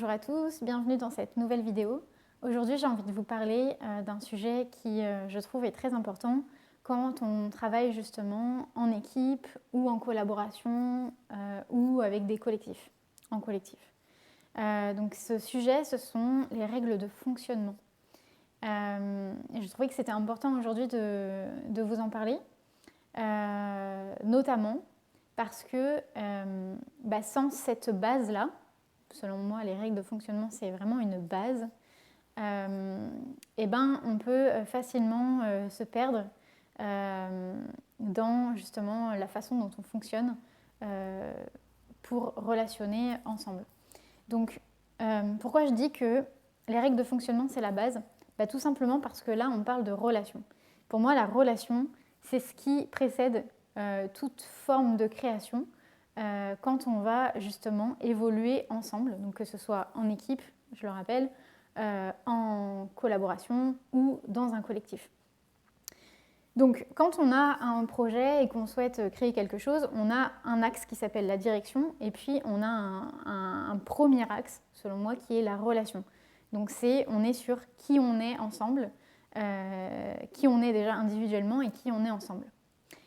bonjour à tous, bienvenue dans cette nouvelle vidéo. Aujourd'hui, j'ai envie de vous parler d'un sujet qui, je trouve, est très important quand on travaille justement en équipe ou en collaboration ou avec des collectifs, en collectif. Donc ce sujet, ce sont les règles de fonctionnement. Et je trouvais que c'était important aujourd'hui de vous en parler, notamment parce que sans cette base-là, selon moi, les règles de fonctionnement, c'est vraiment une base, on peut facilement se perdre dans justement la façon dont on fonctionne pour relationner ensemble. Donc, pourquoi je dis que les règles de fonctionnement, c'est la base ? Tout simplement parce que là, on parle de relation. Pour moi, la relation, c'est ce qui précède toute forme de création quand on va justement évoluer ensemble, donc que ce soit en équipe, je le rappelle, en collaboration ou dans un collectif. Donc quand on a un projet et qu'on souhaite créer quelque chose, on a un axe qui s'appelle la direction et puis on a un premier axe, selon moi, qui est la relation. Donc on est sur qui on est ensemble, qui on est déjà individuellement et qui on est ensemble.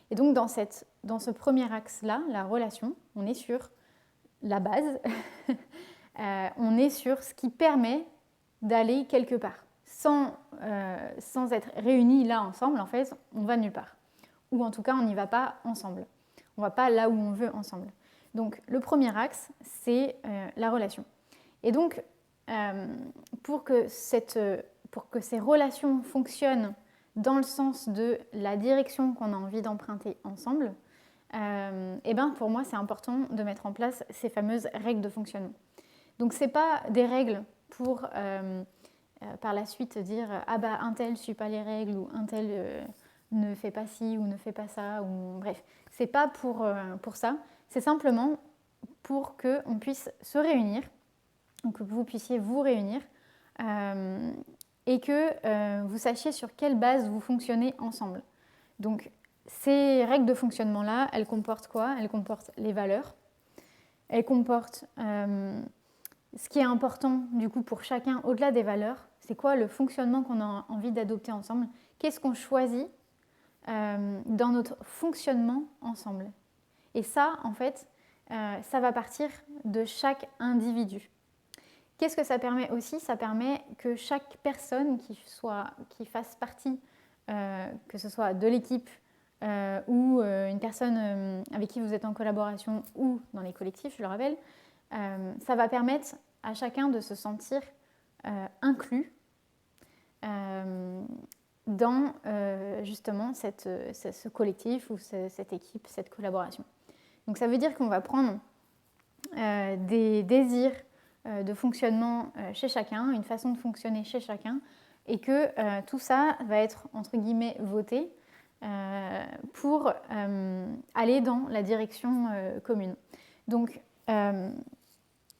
Et donc dans ce premier axe-là, la relation, on est sur la base, on est sur ce qui permet d'aller quelque part. Sans être réunis là ensemble, en fait, on va nulle part. Ou en tout cas, on n'y va pas ensemble. On ne va pas là où on veut ensemble. Donc le premier axe, c'est la relation. Et donc, pour que ces relations fonctionnent dans le sens de la direction qu'on a envie d'emprunter ensemble, pour moi, c'est important de mettre en place ces fameuses règles de fonctionnement. Donc, ce n'est pas des règles pour par la suite dire « Ah un tel ne suit pas les règles » ou « Un tel ne fait pas ci ou ne fait pas ça » ou bref. Ce n'est pas pour ça. C'est simplement pour qu'on puisse se réunir, que vous puissiez vous réunir et que vous sachiez sur quelle base vous fonctionnez ensemble. Donc, ces règles de fonctionnement-là, elles comportent quoi ? Elles comportent les valeurs, elles comportent ce qui est important du coup pour chacun au-delà des valeurs. C'est quoi le fonctionnement qu'on a envie d'adopter ensemble ? Qu'est-ce qu'on choisit dans notre fonctionnement ensemble ? Et ça, en fait, ça va partir de chaque individu. Qu'est-ce que ça permet aussi ? Ça permet que chaque personne qui fasse partie, que ce soit de l'équipe ou une personne avec qui vous êtes en collaboration ou dans les collectifs, je le rappelle, ça va permettre à chacun de se sentir inclus dans justement ce collectif ou cette équipe, cette collaboration. Donc ça veut dire qu'on va prendre des désirs de fonctionnement chez chacun, une façon de fonctionner chez chacun, et que tout ça va être, entre guillemets, voté pour aller dans la direction commune. Donc,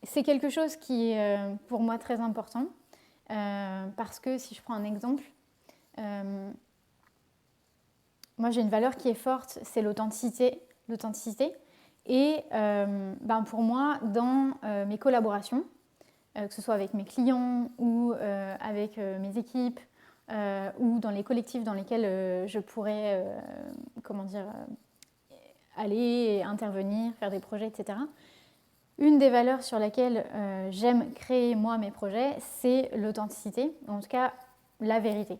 c'est quelque chose qui est pour moi très important, parce que si je prends un exemple, moi j'ai une valeur qui est forte, c'est l'authenticité. Et pour moi, dans mes collaborations, que ce soit avec mes clients ou avec mes équipes ou dans les collectifs dans lesquels je pourrais aller, intervenir, faire des projets, etc. Une des valeurs sur laquelle j'aime créer moi mes projets, c'est l'authenticité, en tout cas la vérité.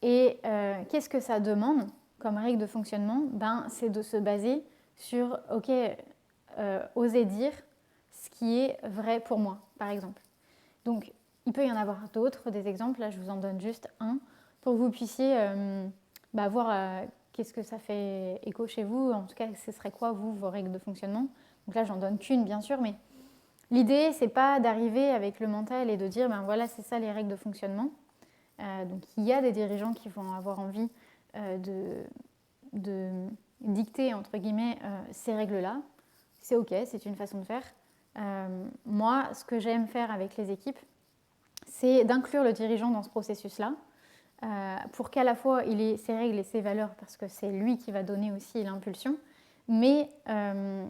Et qu'est-ce que ça demande comme règle de fonctionnement ? C'est de se baser sur, oser dire ce qui est vrai pour moi, par exemple. Donc, il peut y en avoir d'autres, des exemples. Là, je vous en donne juste un pour que vous puissiez voir qu'est-ce que ça fait écho chez vous. En tout cas, ce serait quoi, vous, vos règles de fonctionnement ? Donc là, j'en donne qu'une, bien sûr, mais l'idée, c'est pas d'arriver avec le mental et de dire, voilà, c'est ça les règles de fonctionnement. Donc, il y a des dirigeants qui vont avoir envie de dicter, entre guillemets, ces règles-là. C'est OK, c'est une façon de faire. Moi, ce que j'aime faire avec les équipes, c'est d'inclure le dirigeant dans ce processus-là, pour qu'à la fois il ait ses règles et ses valeurs, parce que c'est lui qui va donner aussi l'impulsion, mais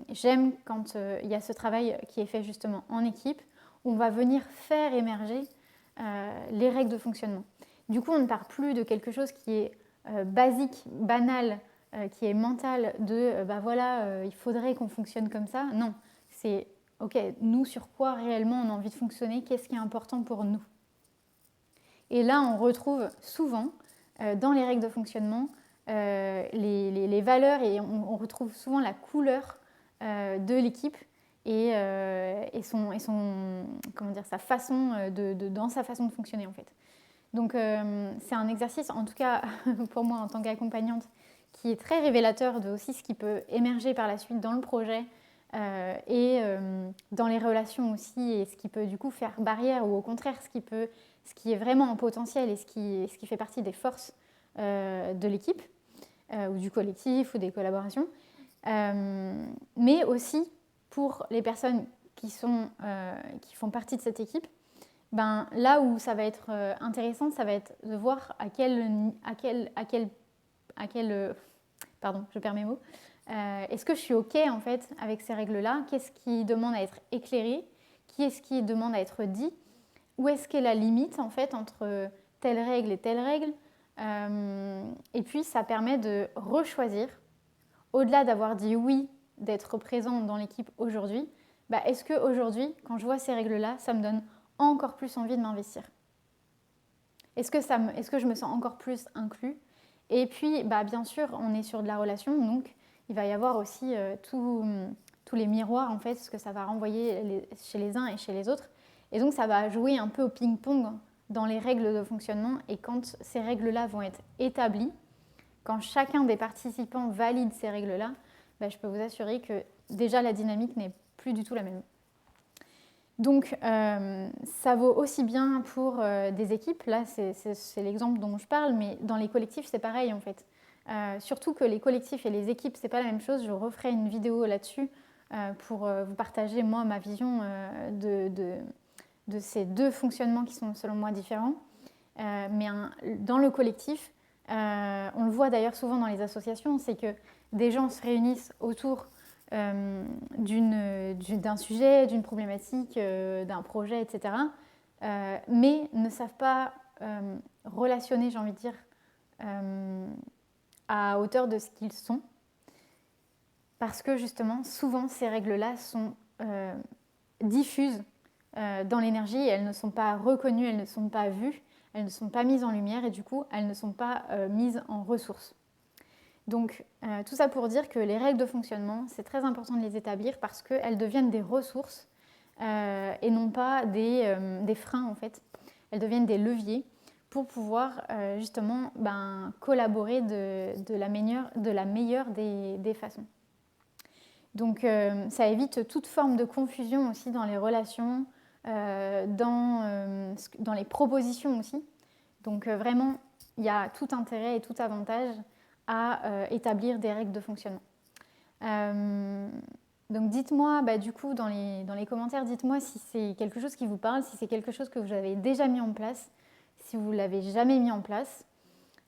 j'aime quand il y a ce travail qui est fait justement en équipe, on va venir faire émerger les règles de fonctionnement. Du coup, on ne part plus de quelque chose qui est basique, banal, qui est mental, il faudrait qu'on fonctionne comme ça. Non, c'est ok, nous, sur quoi réellement on a envie de fonctionner, qu'est-ce qui est important pour nous. Et là, on retrouve souvent dans les règles de fonctionnement les valeurs et on retrouve souvent la couleur de l'équipe et sa façon dans sa façon de fonctionner en fait. Donc c'est un exercice, en tout cas pour moi en tant qu'accompagnante, qui est très révélateur de aussi ce qui peut émerger par la suite dans le projet et dans les relations aussi, et ce qui peut du coup faire barrière ou au contraire ce qui est vraiment en potentiel et ce qui fait partie des forces de l'équipe ou du collectif ou des collaborations. Mais aussi pour les personnes qui font partie de cette équipe, là où ça va être intéressant, ça va être de voir pardon, je perds mes mots. Est-ce que je suis OK en fait avec ces règles-là? Qu'est-ce qui demande à être éclairé? Qui est-ce qui demande à être dit? Où est-ce qu'est la limite en fait entre telle règle et telle règle? Et puis ça permet de rechoisir, au-delà d'avoir dit oui, d'être présent dans l'équipe aujourd'hui, est-ce qu'aujourd'hui, quand je vois ces règles-là, ça me donne encore plus envie de m'investir? Est-ce que je me sens encore plus inclus? Et puis, bien sûr, on est sur de la relation, donc il va y avoir aussi tous les miroirs, en fait, ce que ça va renvoyer chez les uns et chez les autres. Et donc, ça va jouer un peu au ping-pong dans les règles de fonctionnement. Et quand ces règles-là vont être établies, quand chacun des participants valide ces règles-là, je peux vous assurer que déjà la dynamique n'est plus du tout la même. Donc, ça vaut aussi bien pour des équipes. Là, c'est l'exemple dont je parle, mais dans les collectifs, c'est pareil en fait. Surtout que les collectifs et les équipes, c'est pas la même chose. Je referai une vidéo là-dessus pour vous partager, moi, ma vision de ces deux fonctionnements qui sont, selon moi, différents. Mais dans le collectif, on le voit d'ailleurs souvent dans les associations, c'est que des gens se réunissent autour d'un sujet, d'une problématique, d'un projet, etc. Mais ne savent pas relationner, j'ai envie de dire, à hauteur de ce qu'ils sont. Parce que justement, souvent, ces règles-là sont diffuses dans l'énergie et elles ne sont pas reconnues, elles ne sont pas vues, elles ne sont pas mises en lumière et du coup, elles ne sont pas mises en ressources. Donc, tout ça pour dire que les règles de fonctionnement, c'est très important de les établir parce qu'elles deviennent des ressources et non pas des freins, en fait. Elles deviennent des leviers pour pouvoir justement collaborer de la meilleure des façons. Donc, ça évite toute forme de confusion aussi dans les relations, dans les propositions aussi. Donc, vraiment, il y a tout intérêt et tout avantage à établir des règles de fonctionnement. Donc dites-moi, du coup, dans les commentaires, dites-moi si c'est quelque chose qui vous parle, si c'est quelque chose que vous avez déjà mis en place, si vous ne l'avez jamais mis en place.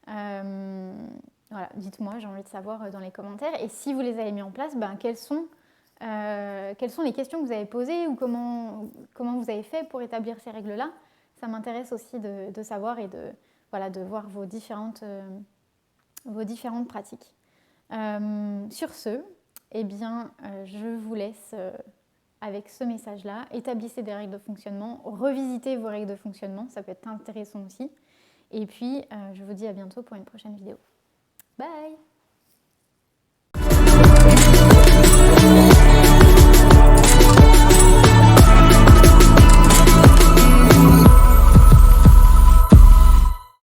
Voilà, dites-moi, j'ai envie de savoir dans les commentaires. Et si vous les avez mis en place, quelles sont les questions que vous avez posées ou comment vous avez fait pour établir ces règles-là? Ça m'intéresse aussi de savoir et de voir vos différentes pratiques. Sur ce, je vous laisse avec ce message-là. Établissez des règles de fonctionnement, revisitez vos règles de fonctionnement, ça peut être intéressant aussi. Et puis, je vous dis à bientôt pour une prochaine vidéo. Bye!